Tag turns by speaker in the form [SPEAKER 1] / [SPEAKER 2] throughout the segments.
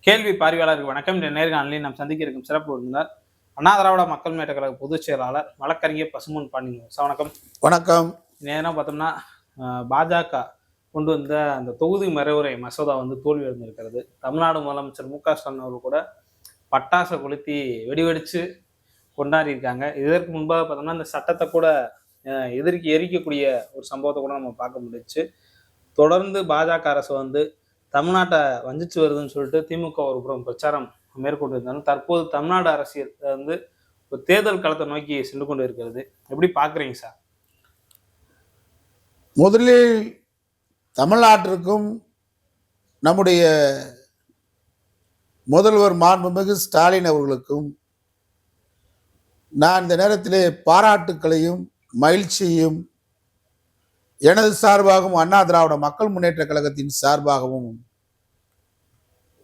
[SPEAKER 1] கேள்வி பார்வையாளருக்கு வணக்கம். இந்த நேர்காணலில் நாம் சந்திக்க இருக்கும் சிறப்பு விருந்தினர் அண்ணா திராவிட மக்கள் முன்னேற்ற கழக பொதுச் செயலாளர் வழக்கறிஞர் பசும்பொன் பாண்டியன் சார். வணக்கம்.
[SPEAKER 2] வணக்கம்.
[SPEAKER 1] நேரம் பார்த்தோம்னா பாஜக கொண்டு வந்த அந்த தொகுதி மறுவரை மசோதா தோல்வி அடைந்திருக்கிறது. தமிழ்நாடு முதலமைச்சர் மு க ஸ்டாலின் அவர்கள் கூட பட்டாசை கொளுத்தி வெடிவெடிச்சு கொண்டாடி இருக்காங்க. இதற்கு முன்பாக பார்த்தோம்னா இந்த சட்டத்தை கூட எரிக்கக்கூடிய ஒரு சம்பவத்தை கூட நம்ம பார்க்க முடிஞ்சிச்சு. தொடர்ந்து பாஜக அரசு தமிழ்நாட்டை வஞ்சிச்சு வருதுன்னு சொல்லிட்டு திமுக ஒரு புறம் பிரச்சாரம் மேற்கொண்டு இருந்தாலும் தற்போது தமிழ்நாடு அரசியல் ஒரு தேர்தல் களத்தை நோக்கி சென்று கொண்டு இருக்கிறது. எப்படி பார்க்குறீங்க சார்?
[SPEAKER 2] முதலில் தமிழ்நாட்டிற்கும் நம்முடைய முதல்வர் மாண்புமிகு ஸ்டாலின் அவர்களுக்கும் நான் இந்த நேரத்திலே பாராட்டுக்களையும் மகிழ்ச்சியையும் எனது சார்பாகவும் அண்ணா திராவிட மக்கள் முன்னேற்ற கழகத்தின் சார்பாகவும்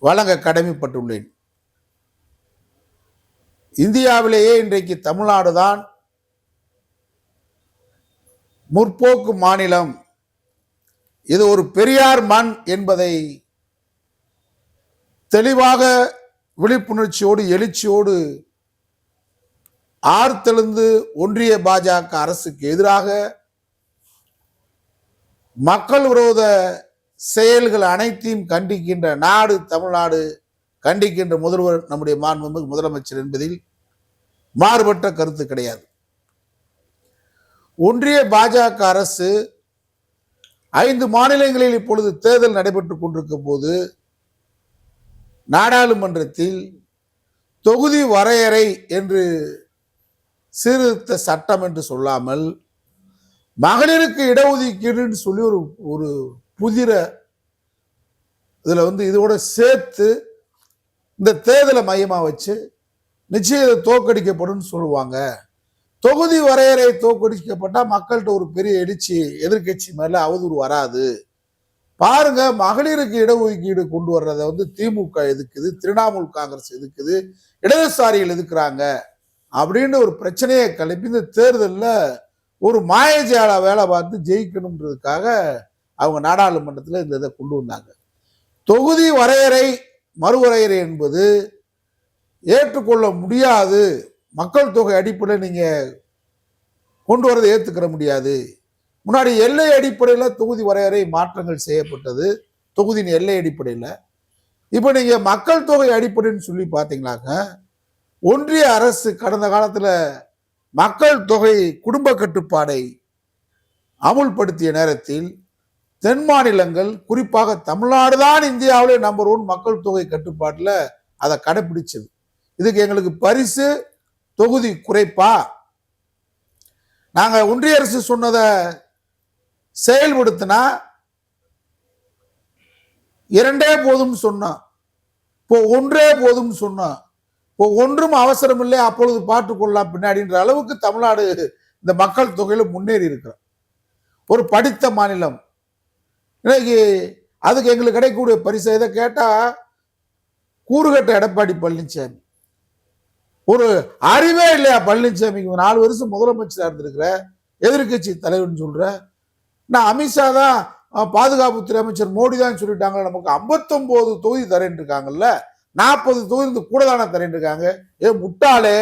[SPEAKER 2] வழங்க கடமைப்பட்டுள்ளேன். இந்தியாவிலேயே இன்றைக்கு தமிழ்நாடு தான் முற்போக்கு மாநிலம், இது ஒரு பெரியார் மண் என்பதை தெளிவாக விழிப்புணர்ச்சியோடு எழுச்சியோடு ஆர்த்தெழுந்து ஒன்றிய பாஜக அரசுக்கு எதிராக மக்கள் விரோத செயல்கள் அனைத்தையும் கண்டிக்கின்ற நாடு தமிழ்நாடு, கண்டிக்கின்ற முதல்வர் நம்முடைய மாண்புமிகு முதலமைச்சர் என்பதில் மாறுபட்ட கருத்து கிடையாது. ஒன்றிய பாஜக அரசு 5 மாநிலங்களில் இப்பொழுது தேர்தல் நடைபெற்றுக் கொண்டிருக்கும் போது நாடாளுமன்றத்தில் தொகுதி வரையறை என்று சீர்திருத்த சட்டம் என்று சொல்லாமல் மகளிருக்கு இடஒதுக்கீடுன்னு சொல்லி ஒரு புதிர இதுல இதோட சேர்த்து இந்த தேர்தலை மையமா வச்சு நிச்சயம் தோற்கடிக்கப்படும் சொல்லுவாங்க. தொகுதி வரையறை தோற்கடிக்கப்பட்டா மக்கள்கிட்ட ஒரு பெரிய எழுச்சி, எதிர்கட்சி மேல அவதூறு வராது. பாருங்க, மகளிருக்கு இடஒதுக்கீடு கொண்டு வர்றதை திமுக எதுக்குது, திரிணாமுல் காங்கிரஸ் எதுக்குது, இடதுசாரிகள் எதுக்குறாங்க அப்படின்னு ஒரு பிரச்சனையை கிளப்பி இந்த தேர்தலில் ஒரு மாயஜால வேலை பார்த்து ஜெயிக்கணுன்றதுக்காக அவங்க நாடாளுமன்றத்தில் இந்த இதை கொண்டு வந்தாங்க. தொகுதி வரையறை மறுவரையறை என்பது ஏற்றுக்கொள்ள முடியாது. மக்கள் தொகை அடிப்படையில் நீங்க கொண்டு வரதை ஏற்றுக்கிற முடியாது. முன்னாடி எல்லை அடிப்படையில் தொகுதி வரையறை மாற்றங்கள் செய்யப்பட்டது, தொகுதியின் எல்லை அடிப்படையில். இப்போ நீங்க மக்கள் தொகை அடிப்படைன்னு சொல்லி பார்த்தீங்கன்னாக்க ஒன்றிய அரசு கடந்த காலத்தில் மக்கள் தொகை குடும்ப கட்டுப்பாடை அமுல்படுத்திய நேரத்தில் தென் மாநிலங்கள், குறிப்பாக தமிழ்நாடு தான் இந்தியாவிலே நம்பர் 1 மக்கள் தொகை கட்டுப்பாட்டில் அதை கடைபிடிச்சது. இதுக்கு எங்களுக்கு பரிசு தொகுதி குறைப்பா, நாங்க ஒன்றிய அரசு சொன்னதை செயல்படுத்தினா 2 போதும் சொன்னோம், இப்போ 1 போதும் சொன்னோம், இப்போ ஒன்றும் அவசரம் இல்லை, அப்பொழுது பார்த்துக்கொள்ளலாம் பின்னாடின்ற அளவுக்கு தமிழ்நாடு இந்த மக்கள் தொகையில முன்னேறி இருக்கிறோம். ஒரு படித்த மாநிலம். இன்னைக்கு அதுக்கு எங்களுக்கு கிடைக்கக்கூடிய பரிசு இதை கேட்டா கூறுகட்ட எடப்பாடி பழனிசாமி, ஒரு அறிவே இல்லையா பழனிசாமிக்கு? 4 வருஷம் முதலமைச்சராக இருந்திருக்கிற, எதிர்கட்சி தலைவர்னு சொல்ற. நான் அமித்ஷா தான் பாதுகாப்புத்துறை அமைச்சர் மோடி தான் சொல்லிட்டாங்க நமக்கு 59 தொகுதி தரேன் இருக்காங்கல்ல, 40 தொகுதி கூட தானே தரேன் இருக்காங்க. முட்டாளே,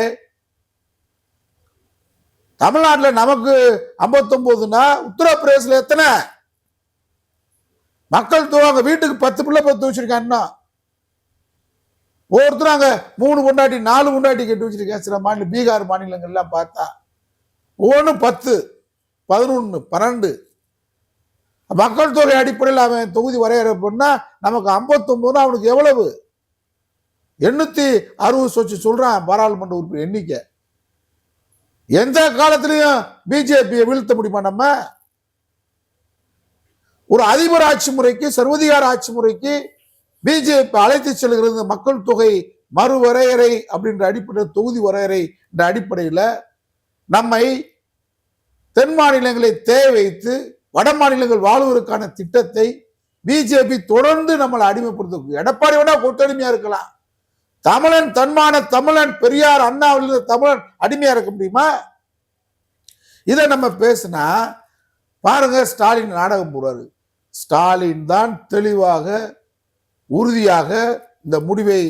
[SPEAKER 2] தமிழ்நாட்டில் நமக்கு 59னா உத்தரப்பிரதேசல எத்தனை மக்கள் தொகை? அங்க வீட்டுக்கு 10 பிள்ளை 10 வச்சிருக்காங்க. ஒவ்வொருத்தரும் அங்க 3 பொண்டாட்டி 4 பொண்டாட்டி கட்டி வச்சிருக்கேன். சில மாநிலம், பீகார் மாநிலங்கள்லாம் பார்த்தா ஒவ்வொன்றும் 10, 11, 12 மக்கள் தொகை அடிப்படையில் அவன் தொகுதி வரையறை பண்ணா நமக்கு 59 அவனுக்கு எவ்வளவு? 860 சொச்சு சொல்றான் பாராளுமன்ற உறுப்பினர் எண்ணிக்கை. எந்த காலத்திலையும் பிஜேபியை வீழ்த்த முடியுமா? நம்ம ஒரு அதிபர் ஆட்சி முறைக்கு, சர்வதிகார ஆட்சி முறைக்கு பிஜேபி அழைத்து செல்கிறது. மக்கள் தொகை மறுவரையறை அப்படின்ற அடிப்படையில், தொகுதி வரையறை என்ற அடிப்படையில் நம்மை தென் மாநிலங்களை தேவை வைத்து வட மாநிலங்கள் வாழ்வதற்கான திட்டத்தை பிஜேபி தொடர்ந்து நம்மளை அடிமைப்படுத்த. எடப்பாடி வேணா கொத்தடிமையா இருக்கலாம், தமிழன் தன்மான தமிழன் பெரியார் அண்ணாவில் தமிழன் அடிமையா இருக்க முடியுமா? இதை நம்ம பேசினா பாருங்க, ஸ்டாலின் நாடகம் போடுறாரு. ஸ்டாலின் தான் தெளிவாக உறுதியாக இந்த முடிவை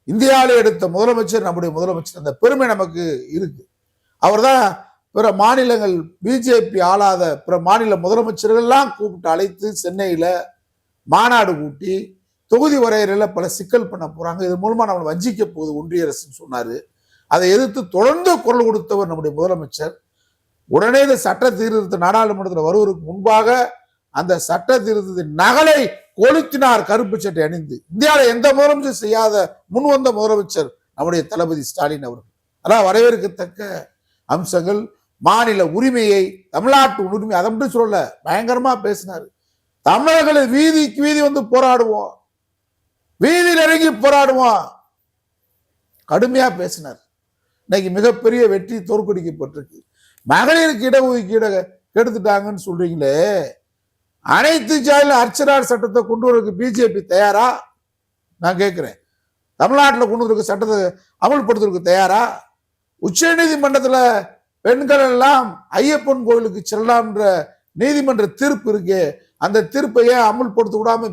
[SPEAKER 2] இந்தியாவிலே எடுத்த முதலமைச்சர் நம்முடைய முதலமைச்சர். அந்த பெருமை நமக்கு இருக்கு. அவர் தான் பிற மாநிலங்கள் பிஜேபி ஆளாத பிற மாநில முதலமைச்சர்கள்லாம் கூப்பிட்டு அழைத்து சென்னையில மாநாடு கூட்டி தொகுதி வரையறையில் பல சிக்கல் பண்ண போறாங்க, இது மூலமா நம்மளை வஞ்சிக்க போகுது ஒன்றிய அரசுன்னு சொன்னாரு. அதை எதிர்த்து தொடர்ந்து குரல் கொடுத்தவர் நம்முடைய முதலமைச்சர். உடனே இந்த சட்ட திருத்த நாடாளுமன்றத்தில் வருவதற்கு முன்பாக அந்த சட்ட திருத்தத்தின் நகலை கொளுத்தினார், கருப்பு சட்டை அணிந்து. இந்தியாவில் எந்த முதலமைச்சர் செய்யாத முன்வந்த முதலமைச்சர் நம்முடைய தளபதி ஸ்டாலின் அவர்கள். அதான் வரவேற்கத்தக்க அம்சங்கள். மாநில உரிமையை, தமிழ்நாட்டு உரிமை அதை மட்டும் சொல்லல, பயங்கரமா பேசினார். தமிழர்களை வீதிக்கு வீதி வந்து போராடுவோம், வீதியில் இறங்கி போராடுவோம், கடுமையா பேசினார். இன்னைக்கு மிகப்பெரிய வெற்றி தோற்கடிக்கப்பட்டிருக்கு. மகளிருக்கு இடஒதுக்கீடு கெடுத்துட்டாங்கன்னு சொல்றீங்களே, அனைத்து ஜாதியிலும் அர்ச்சனார் சட்டத்தை கொண்டு வரதுக்கு பிஜேபி தயாரா? நான் கேட்கிறேன். தமிழ்நாட்டில் கொண்டு வர சட்டத்தை அமல்படுத்துறதுக்கு தயாரா? உச்ச நீதிமன்றத்தில் பெண்கள் எல்லாம் ஐயப்பன் கோயிலுக்கு செல்லலாம்ன்ற நீதிமன்ற தீர்ப்பு இருக்கு, அந்த தீர்ப்பை ஏன் அமல்படுத்த விடாம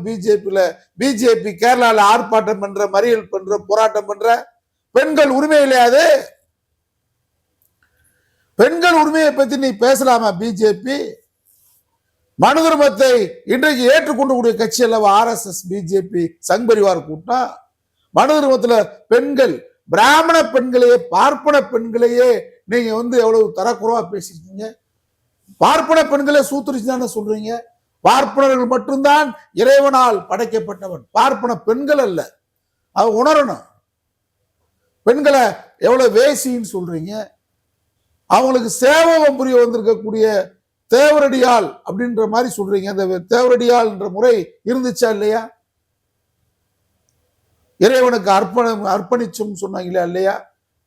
[SPEAKER 2] பிஜேபி கேரளாவில் ஆர்ப்பாட்டம் பண்ற, மறியல் பண்ற, போராட்டம் பண்ற? பெண்கள் உரிமை இல்லையாது? பெண்கள் உரிமையை பத்தி நீ பேசலாமா பிஜேபி? மனு தர்மத்தை இன்றைக்கு ஏற்றுக்கொண்டக்கூடிய கட்சி அல்லவா RSS, பிஜேபி, சங் பரிவார் கூட்டம். மனு தர்மத்துல பெண்கள், பிராமண பெண்களையே, பார்ப்பன பெண்களையே நீங்க எவ்வளவு தரக்குறவா பேசிருக்கீங்க. பார்ப்பன பெண்களே சூத்திரிச்சு தானே சொல்றீங்க. பார்ப்பனர்கள் மட்டும்தான் இறைவனால் படைக்கப்பட்டவன், பார்ப்பன பெண்கள் அல்ல. அவ உணரணும். பெண்களை எவ்வளவு வேசின்னு சொல்றீங்க. அவங்களுக்கு சேவகம் புரிய வந்திருக்கக்கூடிய தேவரடியால் அப்படின்ற மாதிரி சொல்றீங்க. அந்த தேவரடியால் என்ற முறை இருந்துச்சா இல்லையா? இறைவனுக்கு அர்ப்பணிச்சும் சொன்னாங்களா இல்லையா?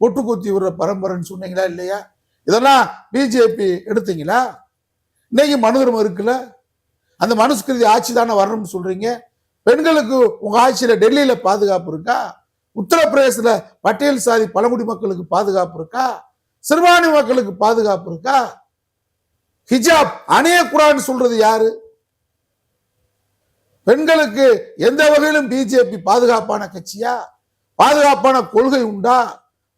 [SPEAKER 2] பொட்டு குத்தி விடுற பரம்பரைன்னு சொன்னீங்களா இல்லையா? இதெல்லாம் பிஜேபி எடுத்தீங்களா? இன்னைக்கு மனு தர்மம் இருக்குல்ல, அந்த மனுஸ்கிருதி ஆட்சி தானே வரணும்னு சொல்றீங்க. பெண்களுக்கு உங்க ஆட்சியில டெல்லியில பாதுகாப்பு இருக்கா? உத்தரப்பிரதேசத்துல பட்டியல் சாதி பழங்குடி மக்களுக்கு பாதுகாப்பு இருக்கா? சிறுபான்மை மக்களுக்கு பாதுகாப்பு இருக்கா? ஹிஜாப் அணியக்கூடாதுன்னு சொல்றது யாரு? பெண்களுக்கு எந்த வகையிலும் பிஜேபி பாதுகாப்பான கட்சியா? பாதுகாப்பான கொள்கை உண்டா?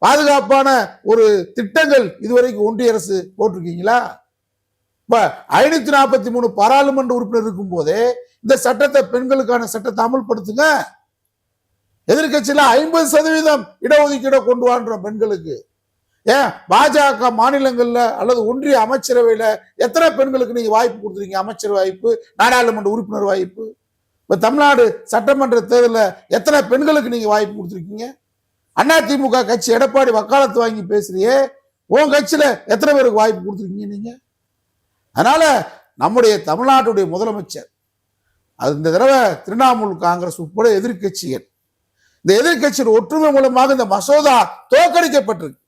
[SPEAKER 2] பாதுகாப்பான ஒரு திட்டங்கள் இதுவரைக்கும் ஒன்றிய அரசு போட்டிருக்கீங்களா? இப்ப 543 பாராளுமன்ற உறுப்பினர் இருக்கும் போதே இந்த சட்டத்தை, பெண்களுக்கான சட்டத்தை அமல்படுத்துங்க. எதிர்கட்சியில 50% இடஒதுக்கீடு கொண்டு வான்ற பெண்களுக்கு. ஏன் பாஜக மாநிலங்கள்ல அல்லது ஒன்றிய அமைச்சரவையில எத்தனை பெண்களுக்கு நீங்க வாய்ப்பு கொடுத்துருக்கீங்க? அமைச்சர் வாய்ப்பு, நாடாளுமன்ற உறுப்பினர் வாய்ப்பு. இப்ப தமிழ்நாடு சட்டமன்ற தேர்தலில் எத்தனை பெண்களுக்கு நீங்க வாய்ப்பு கொடுத்துருக்கீங்க? அதிமுக கட்சி எடப்பாடி வக்காலத்து வாங்கி பேசுறியே, உன் கட்சியில எத்தனை பேருக்கு வாய்ப்பு கொடுத்துருக்கீங்க நீங்க? அதனால நம்முடைய தமிழ்நாட்டுடைய முதலமைச்சர், அது இந்த தடவை திரிணாமுல் காங்கிரஸ் உட்பட எதிர்கட்சிகள், இந்த எதிர்கட்சியின் ஒற்றுமை மூலமாக இந்த மசோதா தோற்கடிக்கப்பட்டிருக்கு.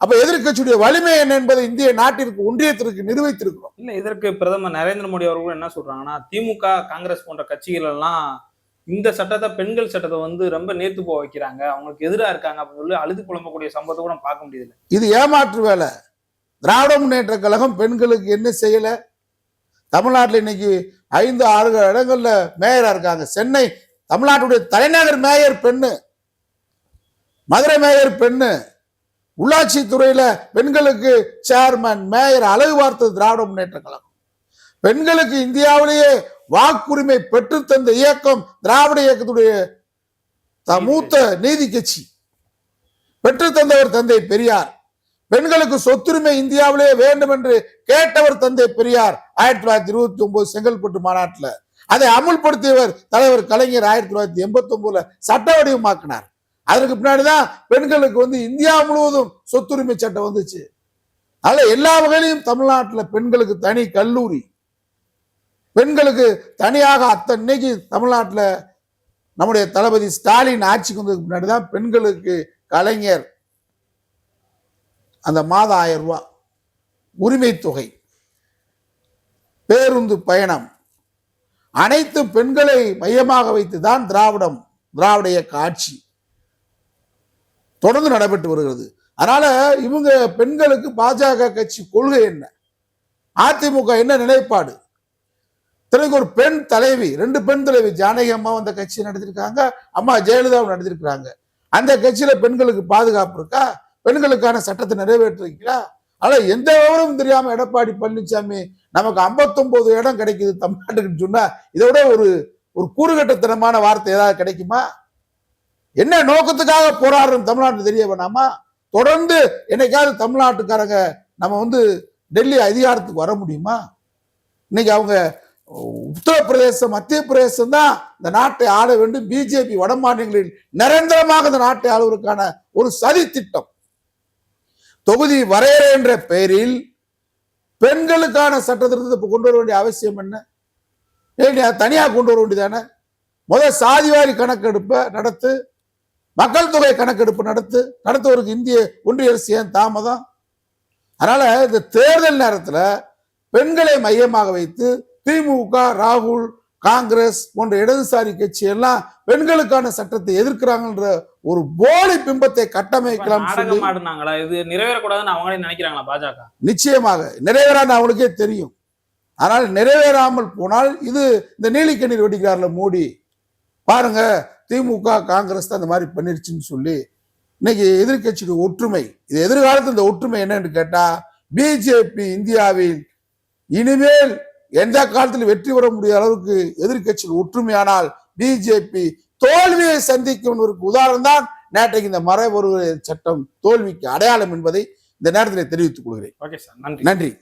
[SPEAKER 2] அப்ப எதிர்கட்சியுடைய வலிமை என்ன என்பதை இந்திய நாட்டிற்கு, ஒன்றியத்திற்கு நிரூபித்திருக்கிறோம்.
[SPEAKER 1] இல்ல, இதற்கு பிரதமர் நரேந்திர மோடி அவர்கள் என்ன சொல்றாங்கன்னா, திமுக, காங்கிரஸ் போன்ற கட்சிகள் எல்லாம் இந்த சட்டத்தை, பெண்கள் சட்டத்தை ரொம்ப நேர்த்து போக வைக்கிறாங்க, அவங்களுக்கு எதிராக இருக்காங்க அப்படின்னு சொல்லி அழுது புலம்பக்கூடிய சம்பவத்தை கூட பார்க்க முடியுது.
[SPEAKER 2] இது ஏமாற்று வேலை. திராவிட முன்னேற்ற கழகம் பெண்களுக்கு என்ன செய்யல? தமிழ்நாட்டில் இன்னைக்கு 5-6 இடங்கள்ல மேயரா இருக்காங்க. சென்னை தமிழ்நாட்டுடைய தலைநகர் மேயர் பெண்ணு, மதுரை மேயர் பெண்ணு, உள்ளாட்சி துறையில பெண்களுக்கு சேர்மன், மேயர் அழகு பார்த்தது திராவிட முன்னேற்ற கழகம். பெண்களுக்கு இந்தியாவிலேயே வாக்குரிமை பெற்று தந்த இயக்கம் திராவிட இயக்கத்துடைய மூத்த நீதி கட்சி. பெற்று தந்தவர் தந்தை பெரியார். பெண்களுக்கு சொத்துரிமை இந்தியாவிலேயே வேண்டும் என்று கேட்டவர் தந்தை பெரியார் 1929 செங்கல்பட்டு மாநாட்டில். அதை அமுல்படுத்தியவர் தலைவர் கலைஞர் 1989 சட்ட வடிவமாக்கினார். அதற்கு பின்னாடிதான் பெண்களுக்கு இந்தியா முழுவதும் சொத்துரிமை சட்டம் வந்துச்சு. அதனால எல்லா வகையிலும் தமிழ்நாட்டில் பெண்களுக்கு தனி கல்லூரி, பெண்களுக்கு தனியாக இன்னைக்கு தமிழ்நாட்டில் நம்முடைய தளபதி ஸ்டாலின் ஆட்சிக்கு வந்ததுக்கு முன்னாடிதான் பெண்களுக்கு கலைஞர் அந்த மாதம் 1000 ரூபாய் உரிமை தொகை, பேருந்து பயணம், அனைத்து பெண்களை மையமாக வைத்துதான் திராவிட இயக்க ஆட்சி தொடர்ந்து நடைபெற்று வருகிறது. அதனால இவங்க பெண்களுக்கு பாஜக கட்சி கொள்கை என்ன, அதிமுக என்ன நிலைப்பாடு? இத்தனைக்கு ஒரு பெண் தலைவி, 2 பெண் தலைவி, ஜானகி அம்மாவும் அந்த கட்சியை நடத்திருக்காங்க, அம்மா ஜெயலலிதாவும் நடத்திருக்கிறாங்க. அந்த கட்சியில பெண்களுக்கு பாதுகாப்பு இருக்கா? பெண்களுக்கான சட்டத்தை நிறைவேற்றிருக்கா? ஆனா எந்த விவரமும் தெரியாம எடப்பாடி பழனிசாமி நமக்கு 59 இடம் கிடைக்குது தமிழ்நாட்டுக்கு சொன்னா இதை விட ஒரு ஒரு கூறுகட்டத்தனமான வார்த்தை ஏதாவது கிடைக்குமா? என்ன நோக்கத்துக்காக போராடுறோம் தமிழ்நாட்டு தெரிய வேணாமா? தொடர்ந்து என்னைக்காவது தமிழ்நாட்டுக்காரங்க நம்ம டெல்லி அதிகாரத்துக்கு வர முடியுமா? இன்னைக்கு அவங்க உத்தரப்பிரதேசம், மத்திய பிரதேசம் தான் இந்த நாட்டை ஆள வேண்டும். பிஜேபி வட மாநிலங்களில் நிரந்தரமாக இந்த நாட்டை ஆளுவதற்கான ஒரு சதி திட்டம். தொகுதி வரையறை என்ற பெயரில் பெண்களுக்கான சட்ட திருத்தத்தை கொண்டு வர வேண்டிய அவசியம் என்ன? தனியா கொண்டு வர வேண்டியதானே? முதல் சாதிவாரி கணக்கெடுப்பை நடத்து, மக்கள் தொகை கணக்கெடுப்பு நடத்துவதற்கு இந்திய ஒன்றிய அரசு ஏன் தாமதம்? அதனால இந்த தேர்தல் நேரத்தில் பெண்களை மையமாக வைத்து திமுக, ராகுல், காங்கிரஸ் போன்ற இடதுசாரி கட்சி எல்லாம் பெண்களுக்கான சட்டத்தை எதிர்க்கிறாங்கன்ற ஒரு போலி பிம்பத்தை கட்டமைக்கலாம்.
[SPEAKER 1] இது நிறைவேறக்கூடாதுன்னு அவங்களே நினைக்கிறாங்களா பாஜக?
[SPEAKER 2] நிச்சயமாக நிறைவேறான்னு அவங்களுக்கே தெரியும். ஆனால் நிறைவேறாமல் போனால் இது இந்த நீலிக்கண்ணீர் வெடிக்கிறார்ல மோடி, பாருங்க திமுக காங்கிரஸ் தான் இந்த மாதிரி பண்ணிருச்சுன்னு சொல்லி இன்னைக்கு எதிர்கட்சிக்கு ஒற்றுமை, இது எதிர்காலத்தில் இந்த ஒற்றுமை என்னன்னு கேட்டா, பிஜேபி இந்தியாவில் இனிமேல் எந்த காலத்தில் வெற்றி பெற முடியாத அளவுக்கு எதிர்கட்சியில் ஒற்றுமையானால் பிஜேபி தோல்வியை சந்திக்கும் உதாரணம் தான் நேற்றைக்கு இந்த மரபு சட்டம் தோல்விக்கு அடையாளம் என்பதை இந்த நேரத்தில் தெரிவித்துக் கொள்கிறேன்.
[SPEAKER 1] ஓகே சார், நன்றி.
[SPEAKER 2] நன்றி.